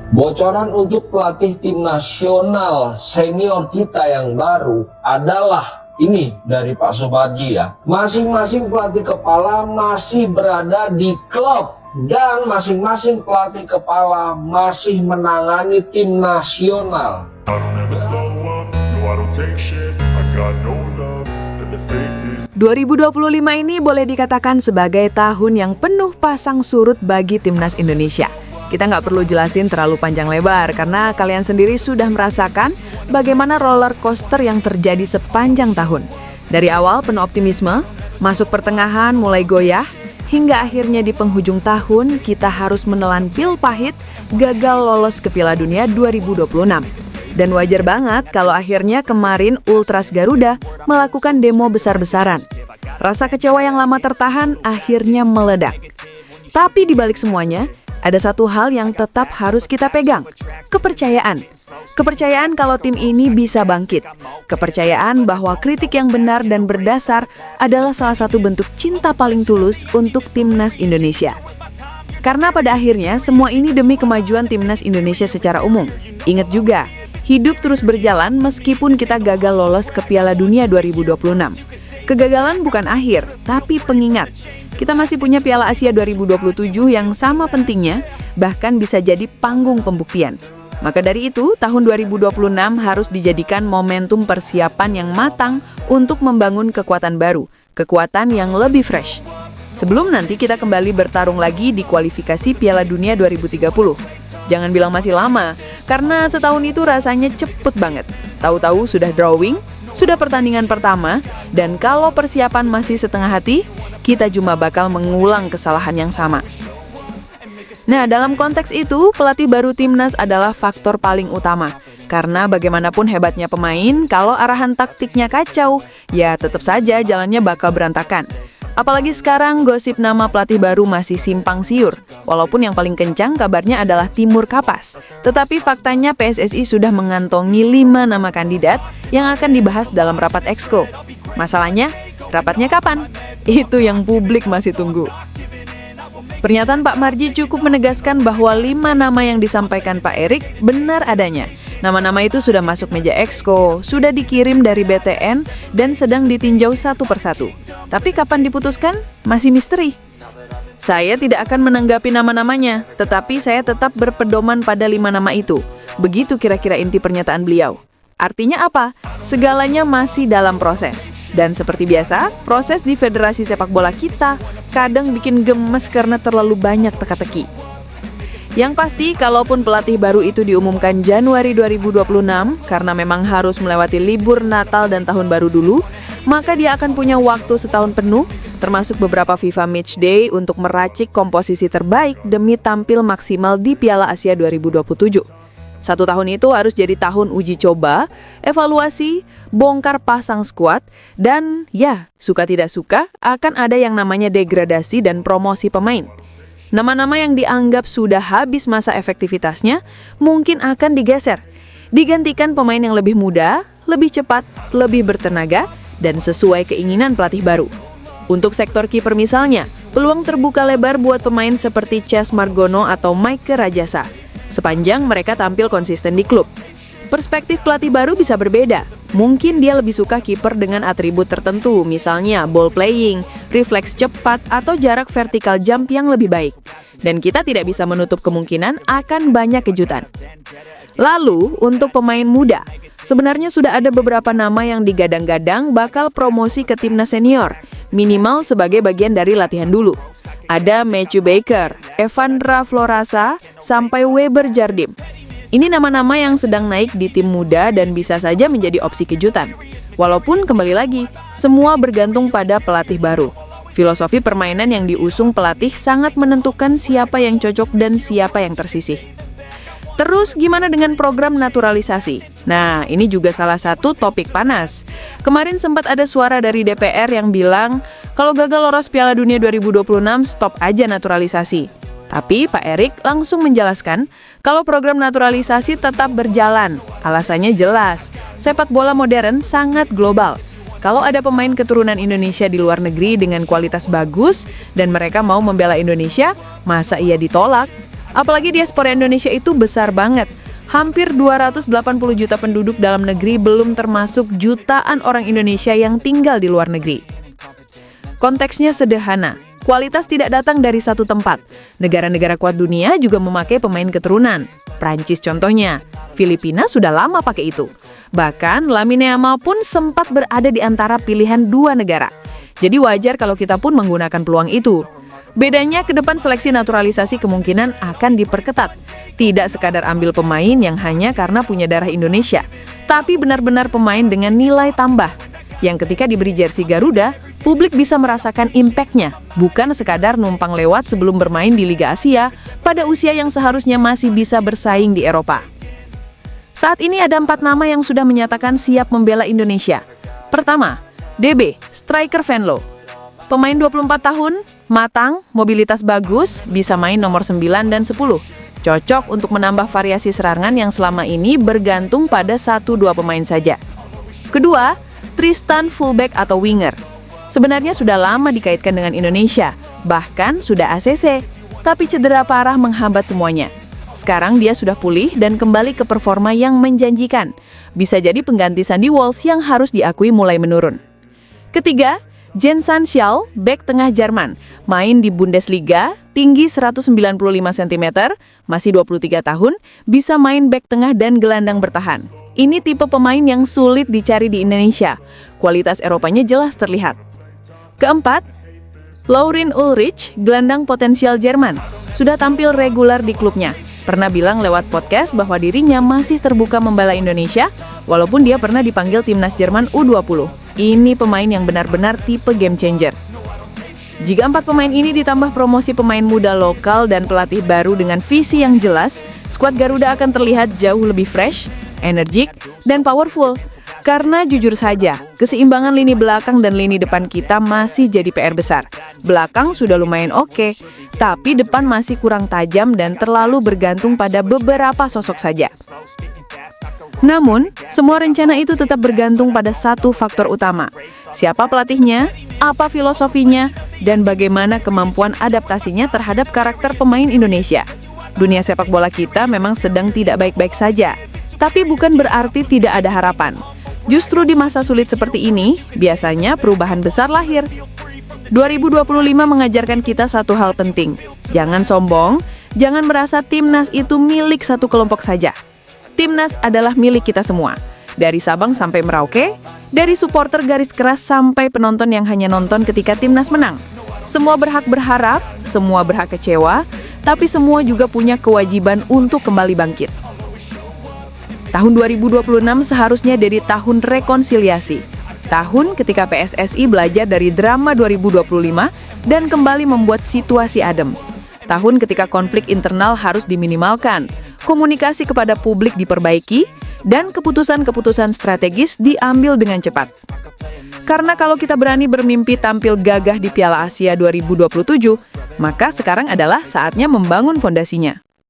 Bocoran untuk pelatih tim nasional senior kita yang baru adalah ini dari Pak Suparji ya. Masing-masing pelatih kepala masih berada di klub dan masing-masing pelatih kepala masih menangani tim nasional. 2025 ini boleh dikatakan sebagai tahun yang penuh pasang surut bagi timnas Indonesia. Kita nggak perlu jelasin terlalu panjang lebar karena kalian sendiri sudah merasakan bagaimana roller coaster yang terjadi sepanjang tahun. Dari awal penuh optimisme, masuk pertengahan mulai goyah, hingga akhirnya di penghujung tahun kita harus menelan pil pahit gagal lolos ke Piala Dunia 2026. Dan wajar banget kalau akhirnya kemarin Ultras Garuda melakukan demo besar-besaran. Rasa kecewa yang lama tertahan akhirnya meledak. Tapi di balik semuanya, ada satu hal yang tetap harus kita pegang, kepercayaan. Kepercayaan kalau tim ini bisa bangkit. Kepercayaan bahwa kritik yang benar dan berdasar adalah salah satu bentuk cinta paling tulus untuk timnas Indonesia. Karena pada akhirnya semua ini demi kemajuan timnas Indonesia secara umum. Ingat juga, hidup terus berjalan meskipun kita gagal lolos ke Piala Dunia 2026. Kegagalan bukan akhir, tapi pengingat. Kita masih punya Piala Asia 2027 yang sama pentingnya, bahkan bisa jadi panggung pembuktian. Maka dari itu, tahun 2026 harus dijadikan momentum persiapan yang matang untuk membangun kekuatan baru, kekuatan yang lebih fresh. Sebelum nanti kita kembali bertarung lagi di kualifikasi Piala Dunia 2030. Jangan bilang masih lama, karena setahun itu rasanya cepet banget. Tahu-tahu sudah drawing, sudah pertandingan pertama, dan kalau persiapan masih setengah hati, kita cuma bakal mengulang kesalahan yang sama. Nah, dalam konteks itu, pelatih baru timnas adalah faktor paling utama. Karena bagaimanapun hebatnya pemain, kalau arahan taktiknya kacau, ya tetap saja jalannya bakal berantakan. Apalagi sekarang gosip nama pelatih baru masih simpang siur. Walaupun yang paling kencang kabarnya adalah Timur Kapas. Tetapi faktanya PSSI sudah mengantongi 5 nama kandidat yang akan dibahas dalam rapat Exco. Masalahnya, rapatnya kapan? Itu yang publik masih tunggu. Pernyataan Pak Marji cukup menegaskan bahwa 5 nama yang disampaikan Pak Erik benar adanya. Nama-nama itu sudah masuk meja Exco, sudah dikirim dari BTN, dan sedang ditinjau satu persatu. Tapi kapan diputuskan? Masih misteri. Saya tidak akan menanggapi nama-namanya, tetapi saya tetap berpedoman pada 5 nama itu. Begitu kira-kira inti pernyataan beliau. Artinya apa? Segalanya masih dalam proses. Dan seperti biasa, proses di Federasi Sepak Bola kita kadang bikin gemes karena terlalu banyak teka-teki. Yang pasti, kalaupun pelatih baru itu diumumkan Januari 2026, karena memang harus melewati libur Natal dan Tahun Baru dulu, maka dia akan punya waktu setahun penuh, termasuk beberapa FIFA Matchday untuk meracik komposisi terbaik demi tampil maksimal di Piala Asia 2027. 1 tahun itu harus jadi tahun uji coba, evaluasi, bongkar pasang skuad, dan ya, suka tidak suka, akan ada yang namanya degradasi dan promosi pemain. Nama-nama yang dianggap sudah habis masa efektivitasnya mungkin akan digeser, digantikan pemain yang lebih muda, lebih cepat, lebih bertenaga, dan sesuai keinginan pelatih baru. Untuk sektor kiper misalnya, peluang terbuka lebar buat pemain seperti Chas Margono atau Mike Rajasa, sepanjang mereka tampil konsisten di klub. Perspektif pelatih baru bisa berbeda. Mungkin dia lebih suka kiper dengan atribut tertentu, misalnya ball playing, refleks cepat, atau jarak vertikal jump yang lebih baik. Dan kita tidak bisa menutup kemungkinan akan banyak kejutan. Lalu, untuk pemain muda, sebenarnya sudah ada beberapa nama yang digadang-gadang bakal promosi ke timnas senior, minimal sebagai bagian dari latihan dulu. Ada Matthew Baker, Evandra Florasa, sampai Weber Jardim. Ini nama-nama yang sedang naik di tim muda dan bisa saja menjadi opsi kejutan. Walaupun kembali lagi, semua bergantung pada pelatih baru. Filosofi permainan yang diusung pelatih sangat menentukan siapa yang cocok dan siapa yang tersisih. Terus gimana dengan program naturalisasi? Nah, ini juga salah satu topik panas. Kemarin sempat ada suara dari DPR yang bilang, kalau gagal lolos Piala Dunia 2026, stop aja naturalisasi. Tapi Pak Erik langsung menjelaskan kalau program naturalisasi tetap berjalan. Alasannya jelas, sepak bola modern sangat global. Kalau ada pemain keturunan Indonesia di luar negeri dengan kualitas bagus dan mereka mau membela Indonesia, masa ia ditolak? Apalagi diaspora Indonesia itu besar banget. Hampir 280 juta penduduk dalam negeri, belum termasuk jutaan orang Indonesia yang tinggal di luar negeri. Konteksnya sederhana. Kualitas tidak datang dari satu tempat. Negara-negara kuat dunia juga memakai pemain keturunan. Prancis contohnya. Filipina sudah lama pakai itu. Bahkan Lamine Yamal pun sempat berada di antara pilihan dua negara. Jadi wajar kalau kita pun menggunakan peluang itu. Bedanya ke depan seleksi naturalisasi kemungkinan akan diperketat. Tidak sekadar ambil pemain yang hanya karena punya darah Indonesia, tapi benar-benar pemain dengan nilai tambah. Yang ketika diberi jersey Garuda, publik bisa merasakan impact-nya, bukan sekadar numpang lewat sebelum bermain di Liga Asia pada usia yang seharusnya masih bisa bersaing di Eropa. Saat ini ada 4 nama yang sudah menyatakan siap membela Indonesia. Pertama, DB, striker Venlo. Pemain 24 tahun, matang, mobilitas bagus, bisa main nomor 9 dan 10. Cocok untuk menambah variasi serangan yang selama ini bergantung pada 1-2 pemain saja. Kedua, Tristan fullback atau winger. Sebenarnya sudah lama dikaitkan dengan Indonesia, bahkan sudah ACC, tapi cedera parah menghambat semuanya. Sekarang dia sudah pulih dan kembali ke performa yang menjanjikan. Bisa jadi pengganti Sandy Walsh yang harus diakui mulai menurun. Ketiga, Jen Sanchal, bek tengah Jerman, main di Bundesliga, tinggi 195 cm, masih 23 tahun, bisa main bek tengah dan gelandang bertahan. Ini tipe pemain yang sulit dicari di Indonesia. Kualitas Eropanya jelas terlihat. Keempat, Laurin Ulrich, gelandang potensial Jerman, sudah tampil reguler di klubnya. Pernah bilang lewat podcast bahwa dirinya masih terbuka membela Indonesia, walaupun dia pernah dipanggil timnas Jerman U20. Ini pemain yang benar-benar tipe game changer. Jika 4 pemain ini ditambah promosi pemain muda lokal dan pelatih baru dengan visi yang jelas, skuad Garuda akan terlihat jauh lebih fresh, energik, dan powerful. Karena jujur saja, keseimbangan lini belakang dan lini depan kita masih jadi PR besar. Belakang sudah lumayan oke, tapi depan masih kurang tajam dan terlalu bergantung pada beberapa sosok saja. Namun, semua rencana itu tetap bergantung pada satu faktor utama. Siapa pelatihnya, apa filosofinya, dan bagaimana kemampuan adaptasinya terhadap karakter pemain Indonesia. Dunia sepak bola kita memang sedang tidak baik-baik saja, tapi bukan berarti tidak ada harapan. Justru di masa sulit seperti ini, biasanya perubahan besar lahir. 2025 mengajarkan kita satu hal penting. Jangan sombong, jangan merasa timnas itu milik satu kelompok saja. Timnas adalah milik kita semua. Dari Sabang sampai Merauke, dari supporter garis keras sampai penonton yang hanya nonton ketika timnas menang. Semua berhak berharap, semua berhak kecewa, tapi semua juga punya kewajiban untuk kembali bangkit. Tahun 2026 seharusnya jadi tahun rekonsiliasi. Tahun ketika PSSI belajar dari drama 2025 dan kembali membuat situasi adem. Tahun ketika konflik internal harus diminimalkan, komunikasi kepada publik diperbaiki, dan keputusan-keputusan strategis diambil dengan cepat. Karena kalau kita berani bermimpi tampil gagah di Piala Asia 2027, maka sekarang adalah saatnya membangun fondasinya.